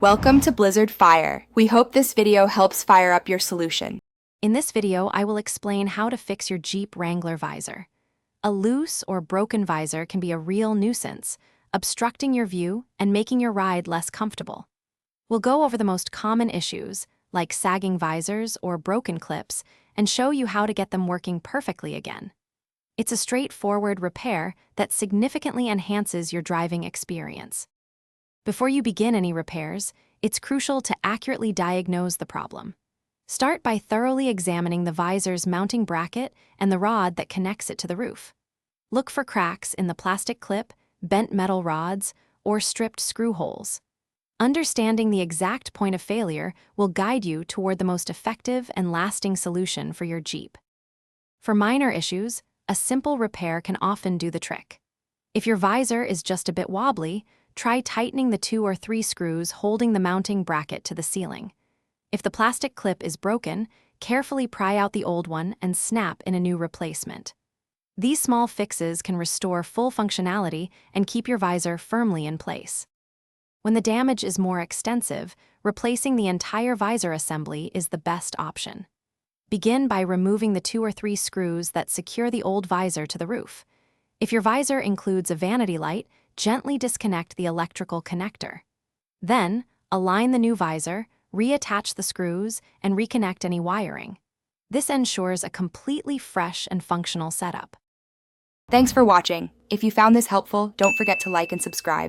Welcome to Blizzard Fire. We hope this video helps fire up your solution. In this video, I will explain how to fix your Jeep Wrangler visor. A loose or broken visor can be a real nuisance, obstructing your view and making your ride less comfortable. We'll go over the most common issues, like sagging visors or broken clips, and show you how to get them working perfectly again. It's a straightforward repair that significantly enhances your driving experience. Before you begin any repairs, it's crucial to accurately diagnose the problem. Start by thoroughly examining the visor's mounting bracket and the rod that connects it to the roof. Look for cracks in the plastic clip, bent metal rods, or stripped screw holes. Understanding the exact point of failure will guide you toward the most effective and lasting solution for your Jeep. For minor issues, a simple repair can often do the trick. If your visor is just a bit wobbly, try tightening the 2 or 3 screws holding the mounting bracket to the ceiling. If the plastic clip is broken, carefully pry out the old one and snap in a new replacement. These small fixes can restore full functionality and keep your visor firmly in place. When the damage is more extensive, replacing the entire visor assembly is the best option. Begin by removing the 2 or 3 screws that secure the old visor to the roof. If your visor includes a vanity light, gently disconnect the electrical connector. Then, align the new visor, reattach the screws, and reconnect any wiring. This ensures a completely fresh and functional setup. Thanks for watching. If you found this helpful, don't forget to like and subscribe.